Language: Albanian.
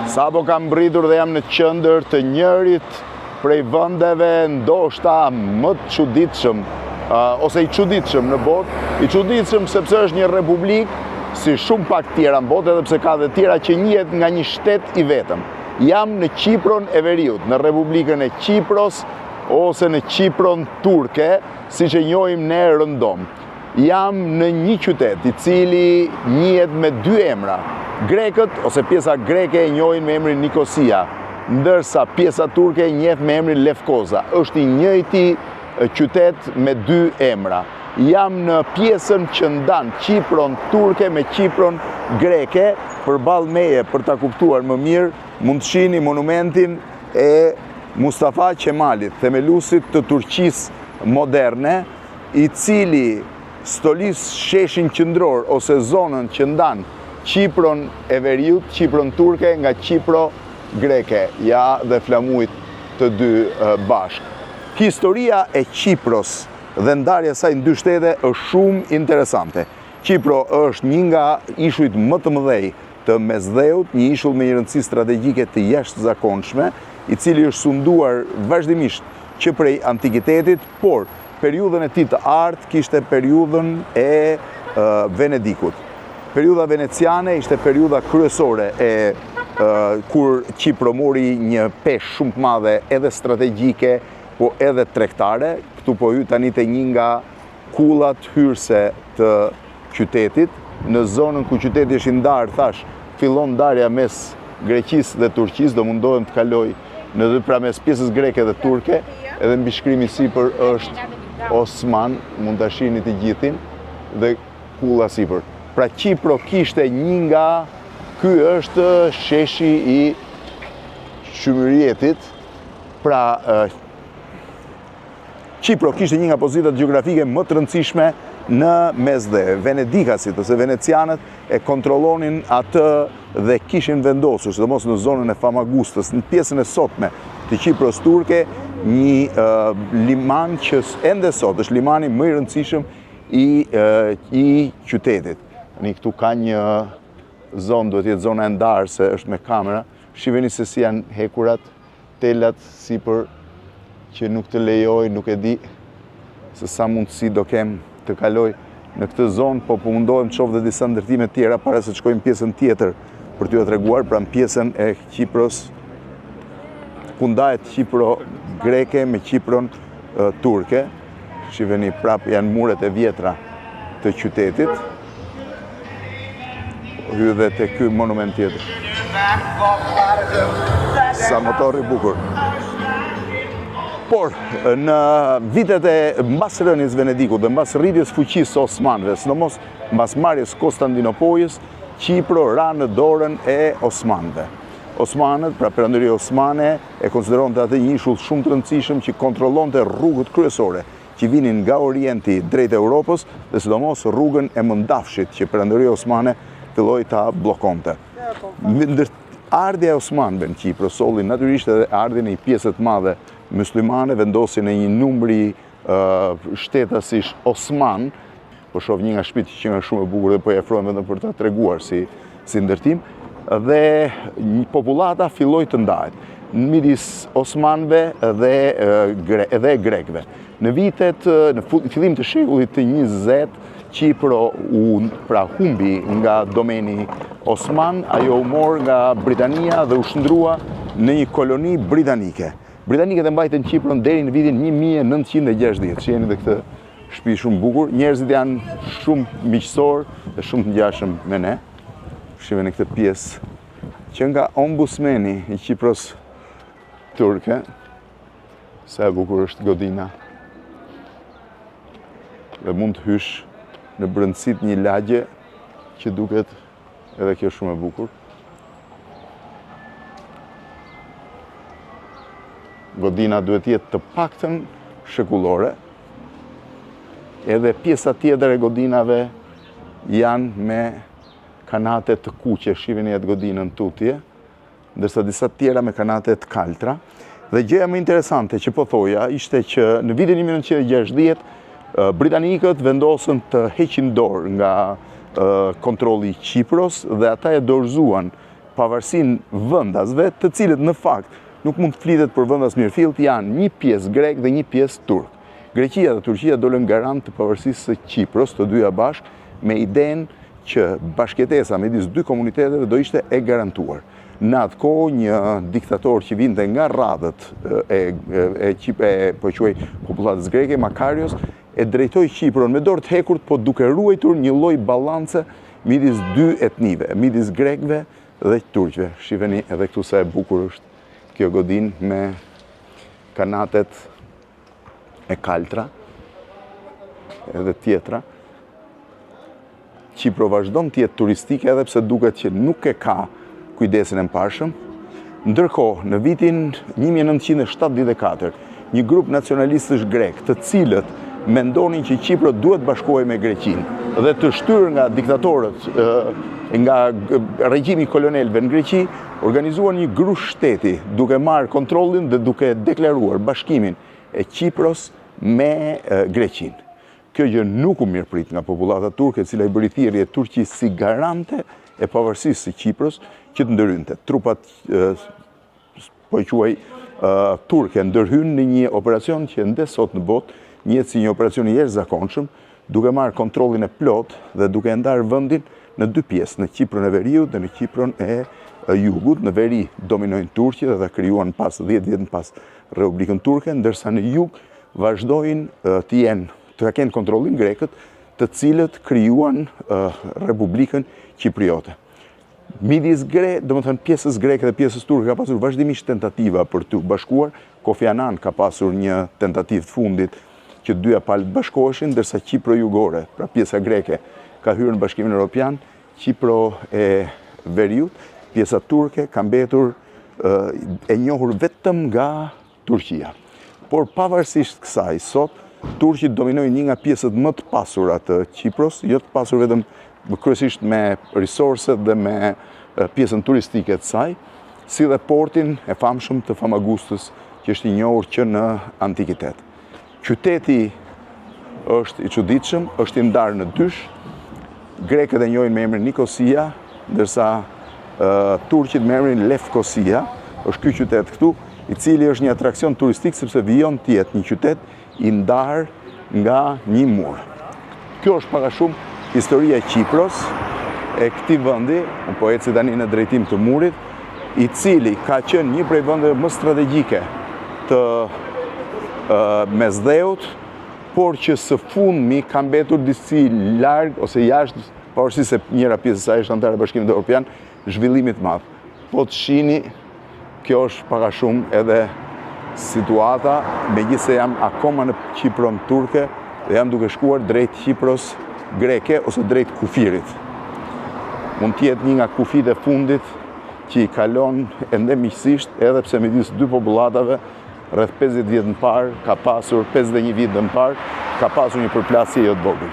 Sapo kam mbritur dhe jam në qendër të njërit prej vendeve ndoshta më të çuditshëm, ose i çuditshëm në botë, i çuditshëm sepse është një republikë si shumë pak tjera në botë, edhe pse ka dhe tjera që njihet nga një shtet i vetëm. Jam në Qipron e Veriut, në Republikën e Qipros ose në Qipron turke, siç e njohim ne rëndom. Jam në një qytet i cili njihet me dy emra. Grekët ose pjesa greke e njohin me emrin Nikosia, ndërsa pjesa turke e njeh me emrin Lefkoza. Është i njëjti qytet me dy emra. Jam në pjesën që ndan Qipron turke me Qipron greke. Përballë meje, për ta kuptuar më mirë, mund të shihni monumentin e Mustafa Qemalit, themeluesit të Turqisë moderne, i cili stolis sheshin qendror ose zonën që ndan Qipron e Veriut, Qipron turke nga Qipro greke, ja dhe flamujt të dy bashk. Historia e Qipros dhe ndarja saj në dy shtete është shumë interesante. Qipro është një nga ishujt më të mëdhej të Mesdheut, një ishull me një rëndësi strategjike të jashtëzakonshme, i cili është sunduar vazhdimisht që prej antikitetit, por periudhën e tij të artë kishte periudhën e Venedikut. Periudha veneciane ishte periudha kryesore kur Qipro mori një peshë shumë të madhe edhe strategjike, po edhe tregtare. Këtu po hy tani te një nga kullat hyrëse të qytetit, në zonën ku qyteti është i ndarë, thash, fillon ndarja mes Greqisë dhe Turqisë, do mundohem të kaloj pra mes pjesës greke dhe turke, edhe mbi shkrimi sipër është Osman, mund ta shihni të gjithin, dhe kulla sipër. Pra Qipro kishte një nga, ky është sheshi i Qymyrjetit, pra Qipro kishte një nga pozitat gjeografike më të rëndësishme në Mesdhe. Venedikasit ose venecianët e kontrollonin atë dhe kishin vendosur, sidomos në zonën e Famagustës, në pjesën e sotme të Qipros turke, një liman që ende sot është limani më i rëndësishëm i qytetit. Këtu ka një zonë, duhet jetë zona e ndarë, se është me kamera. Shiheni se si janë hekurat, telat sipër që nuk të lejoj, nuk e di se sa mundësi do kem të kaloj në këtë zonë, po mundohem të shoh dhe disa ndërtime tjera para se të shkojmë pjesën tjetër për t'ju treguar, pra në pjesën e Qipros, ku ndahet Qipro greke me Qipron turke. Shiheni prap janë muret e vjetra të qytetit. Hy dhe te ky monument tjetër. Sa motor i bukur. Por, në vitet e mbas rënies Venedikut dhe mbas rritjes fuqisë së Osmanëve, sidomos mbas marrjes Konstantinopolis, Qipro ra në dorën e Osmanëve. Osmanët, pra Perandoria Osmane, e konsideronte atë një ishull shumë të rëndësishëm që kontrollonte rrugët kryesore që vinin nga Orienti drejt Europës dhe sidomos rrugën e Mëndafshit që Perandoria Osmane filloi ta bllokonte. Ardhja e Osmanëve në Qipro solli natyrisht edhe ardhjen e një pjesë të madhe muslimane, vendosin e një numri shtetësish Osman, po shoh një nga shtëpitë që nga shumë e bukur dhe po e afrojmë vetëm për ta treguar si ndërtim, dhe një popullata filloi të ndahet midis Osmanëve dhe grekëve. Në fillim të shekullit të 20, Qipro pra humbi nga domeni Osman, ajo u mor nga Britania dhe u shndrua në një koloni britanike. Britanikët e mbajtën Qipron deri në vitin 1960. Shiheni edhe këtë shtëpi shumë bukur. Njerëzit janë shumë miqësor dhe shumë të ngjashëm me ne. Shiheni këtë pjesë që nga ombudsmani i Qipros turke. Sa e bukur është godina. Dhe mund të hysh në brendësitë një lagje që duket edhe kjo shumë e bukur. Godina duhet jetë të paktën shekullore, edhe pjesa tjetër e godinave janë me kanate të kuqe, shiheni atë godinën tutje, ndërsa disa tjera me kanate të kaltra. Dhe gjëja më interesante që po thoja ishte që në vitin 1960 britanikët vendosën të heqin dorë nga kontrolli i Qipros dhe ata e dorëzuan pavarësinë vendasve, të cilët në fakt nuk mund të flitet për vendas mirëfillt, janë një pjesë grek dhe një pjesë turk. Greqia dhe Turqia dolën garant të pavarësisë së Kipros, të dyja bashkë, me idenë që bashkëtesa midis dy komuniteteve do ishte e garantuar. Në atë kohë një diktator që vinte nga radhët e popullatës greke, Makarios, e drejtoi Kipron me dorë të hekurt, po duke ruajtur një lloj ballance midis dy etnive, midis grekëve dhe turqëve. Shiheni edhe këtu sa e bukur është kjo godin me kanatet e kaltra edhe tjetra. Kipro vazhdon të jetë turistike edhe pse duket që nuk e ka kujdesin e mparshëm. Ndërkohë, në vitin 1974, një grup nacionalistësh grek, të cilët mendonin që Kipro duhet bashkohej me Greqinë dhe të shtyrë nga diktatorët, nga regjimi kolonelëve në Greqi, organizuan një grush shteti duke marrë kontrollin dhe duke deklaruar bashkimin e Kipros me Greqinë. Kjo gjë nuk u mirëprit nga popullata turke, e cila i bëri thirrje Turqisë si garante e pavarësisë së Kipros që të ndërhynte. Trupat turke ndërhyn në një operacion që ende sot në botë njihet si një operacion i jashtëzakonshëm, duke marrë kontrollin e plot dhe duke ndarë vendin në dy pjesë, në Kipron e Veriut dhe në Kipron e Jugut. Në veri dominojnë turqit dhe krijuan pas 10 vjet pas Republikën Turke, ndërsa në jug vazhdojnë të kenë kontrollin grekët, të cilët krijuan Republikën Kipriote. Midis domethënë pjesës greke dhe pjesës turke ka pasur vazhdimisht tentativa për të bashkuar. Kofi Annan ka pasur një tentativë të fundit që dyja palët bashkoheshin, ndërsa Kipro jugore, pra pjesa greke, ka hyrë në Bashkimin Evropian, Kipro e Veriut, pjesa turke ka mbetur e njohur vetëm nga Turqia. Por pavarësisht kësaj, sot turqit dominojnë një nga pjesët më të pasura të Kipros, jo të pasur vetëm kryesisht me resurset dhe me pjesën turistike të saj, si dhe portin e famshëm të Famagustës, që është i njohur që në antikitet. Qyteti është i çuditshëm, është i ndarë në dysh. Grekët e njohin me emrin Nikosia, ndërsa turqit me emrin Lefkosia. Është ky qytet këtu, i cili është një atraksion turistik sepse vijon të jetë një qytet i ndarë nga një mur. Kjo është pak a shumë historia e Kipros, e këtij vendi, po eci tani në drejtim të murit, i cili ka qenë një prej vendeve më strategjike të Mesdheut, por që së fundmi ka mbetur disi larg ose jashtë, pavarësisht se njëra pjesë e saj është anëtare e Bashkimit Evropian, zhvillimit të madh. Po të shihni, kjo është pak a shumë edhe situata, megjithëse jam akoma në Kipron turke dhe jam duke shkuar drejt Kipros greke ose drejt kufirit. Mund të jetë një nga kufit e fundit që i kalon ende miqësisht, edhe pse midis dy popullatave rreth 50 vjet më parë ka pasur 51 vjet më parë ka pasur një përplasje jo të vogël.